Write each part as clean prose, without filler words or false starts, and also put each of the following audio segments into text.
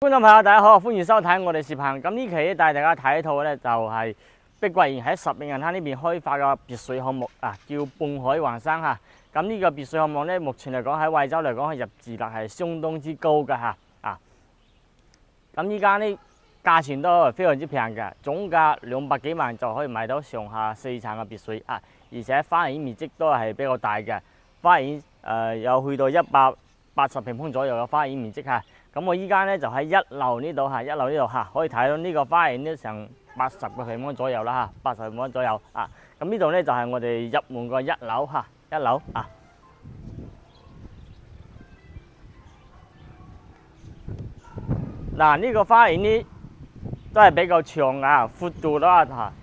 觀眾朋友，大家好，歡迎收睇我哋視頻。咁呢期咧帶大家睇一套咧，就係碧桂園喺十名銀灘呢邊開發嘅別墅項目啊，叫半海橫山嚇。咁呢個別墅項目咧，目前嚟講喺惠州嚟講，係入住率係相當之高嘅嚇啊。咁依家呢價錢都係非常之平嘅，總價200幾萬就可以買到上下4層嘅別墅啊，而且花園面積都係比較大嘅，花園有去到180平方左右嘅花園面積嚇。咁我依家咧就喺1樓呢度嚇，1樓呢度嚇，可以睇到呢個花園都成80個平方左右啦嚇，80平方左右啊。咁呢度咧就係我哋入門個1樓嚇，1樓啊。嗱，呢個花園呢都係比較長啊，闊度啦嚇。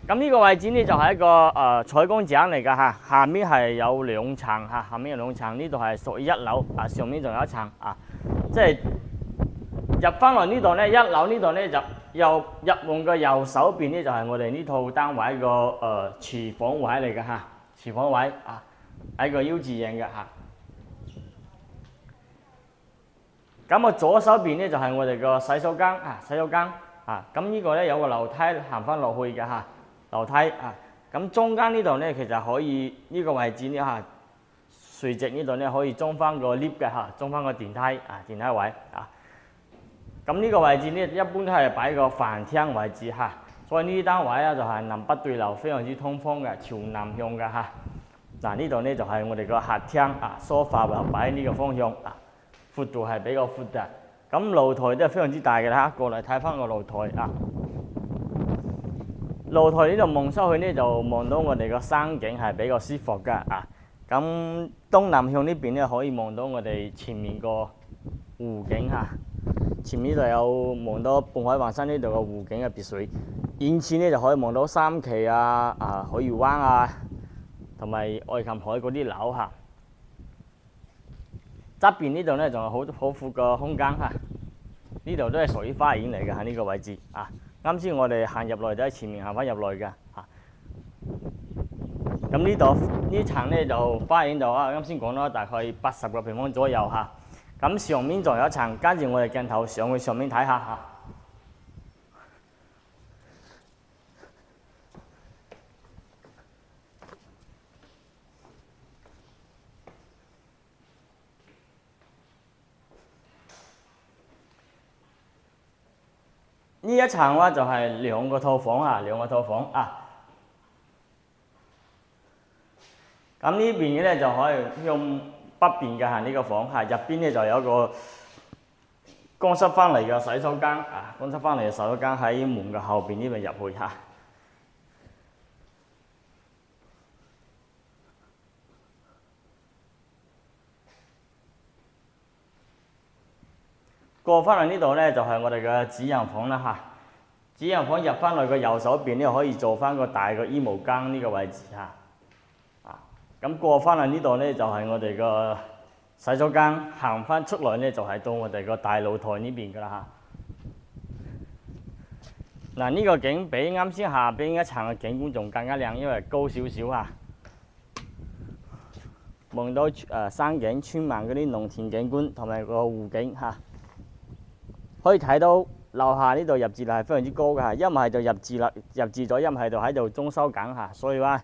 咁呢個位置呢就係一個採光井嚟㗎嚇，下面係有2層嚇，下面有2層，呢度係屬於1樓啊，上面仲有1層啊，即係入翻來呢度呢，1樓呢度呢就入門嘅右手邊呢就係我哋呢套單位個廚房位嚟㗎嚇，廚房位啊，係一個 U 字形嘅嚇。咁我左手邊呢就係我哋個洗手間啊，洗手間啊，咁呢個呢有個樓梯行翻落去嘅嚇。樓梯啊，咁中間呢度咧，其實可以呢個位置呢嚇，垂直呢度咧可以裝翻個 lift 嘅嚇，裝翻個電梯啊，電梯位啊。咁呢個位置咧，一般都係擺個飯廳位置嚇，所以呢啲單位咧就係南北對流，非常之通風嘅，朝南向嘅嚇。嗱呢度咧就係我哋個客廳啊，梳化就擺喺呢個方向啊，闊度係比較闊嘅。咁露台都係非常之大嘅啦，過嚟睇翻個露台啊。露台呢度望出去呢，就望到我哋個山景係比較舒服㗎啊！咁東南向呢邊呢，可以望到我哋前面個湖景嚇，前面就有望到半海橫山呢度個湖景嘅別墅，遠處呢就可以望到三期啊、海魚灣啊，同埋愛琴海嗰啲樓嚇。側邊呢度呢，仲有好闊個空間嚇，呢度都係屬於花園嚟嘅喺呢個位置啊。啱先我哋行入來就喺前面行翻入來嘅嚇，咁呢度呢層咧就花園度啊，啱先講啦，大概80個平方左右嚇，咁上面仲有一層，跟住我哋鏡頭上去上面睇下嚇。呢一層咧就係2個套房啊，2個套房啊。咁呢邊嘅咧就可以向北邊嘅行呢個房嚇，入邊咧就有一個乾濕翻嚟嘅洗手間啊，乾濕翻嚟嘅洗手間喺門嘅後邊呢邊入去嚇。過翻嚟呢度咧就係我哋嘅主人房啦嚇，主人房入翻嚟個右手邊咧可以做翻個大嘅衣帽間呢個位置嚇，咁過翻嚟呢度咧就係我哋個洗手間，行翻出來咧就係到我哋個大露台呢邊噶啦嚇。嗱呢個景比啱先下邊一層嘅景觀仲更加靚，因為高少少嚇，望到山景、村民嗰啲農田景觀同埋個湖景嚇。可以睇到樓下呢度入住率係非常之高嘅，一唔係就入住咗，一唔係就喺度裝修緊嚇。所以話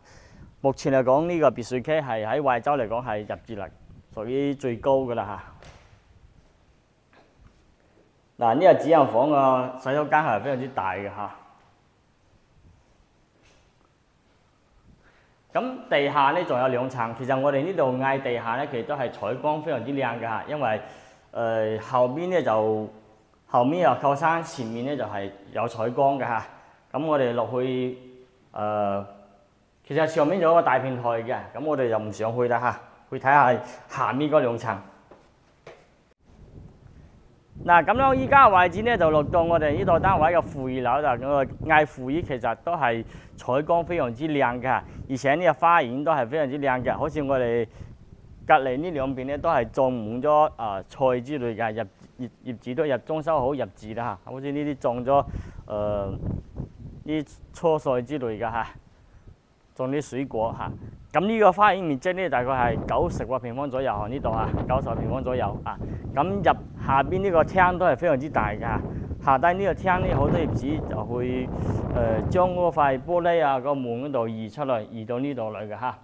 目前嚟講，呢個別墅區係喺惠州嚟講係入住率屬於最高嘅啦嚇。嗱呢個主人房個洗手間係非常之大嘅嚇。咁地下呢仲有2層，其實我哋呢度嗌地下呢，其實都係採光非常之靚嘅嚇，因為後邊呢就後面又靠山，前面咧就係有採光嘅嚇。咁我哋落去其實上面有個大平台嘅，咁我哋就唔上去啦嚇，去睇下下面嗰2層。嗱咁樣依家嘅位置咧就落到我哋呢度單位嘅負2樓啦。咁個嗌負2其實都係採光非常之靚嘅，而且呢個花園都係非常之靚嘅，好似我哋隔離呢兩邊咧都係種滿咗菜之類嘅業主都入裝修好入住啦嚇，好似呢啲種咗啲蔬菜之類嘅嚇，種啲水果嚇。咁呢個花園面積咧大概係90個平方左右，呢度啊90個平方左右啊。咁入下邊呢個廳都係非常之大㗎。下低呢個廳咧，好多業主就會將嗰塊玻璃啊個門嗰度移出嚟，移到呢度嚟嘅嚇，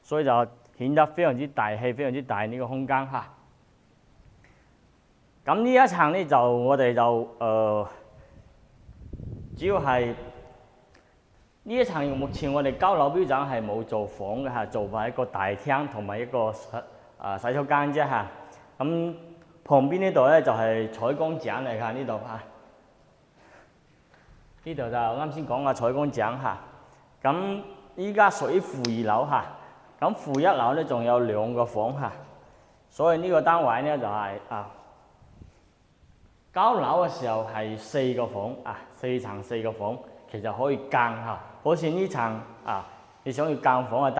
所以就顯得非常之大氣，非常之大呢個空間嚇。咁呢一層咧就我哋就主要係呢一層目前我哋交樓標準係冇做房嘅嚇，做埋一個大廳同埋一個洗手間啫嚇。咁旁邊呢度咧就係採光井嚟㗎，呢度嚇。呢度就啱先講嘅採光井嚇。咁依家屬於負2樓嚇，咁負1樓咧仲有2個房嚇，所以呢個單位咧就係交樓嘅時候係4個房4層4個房，其實可以間嚇。好似呢層你想要間房啊。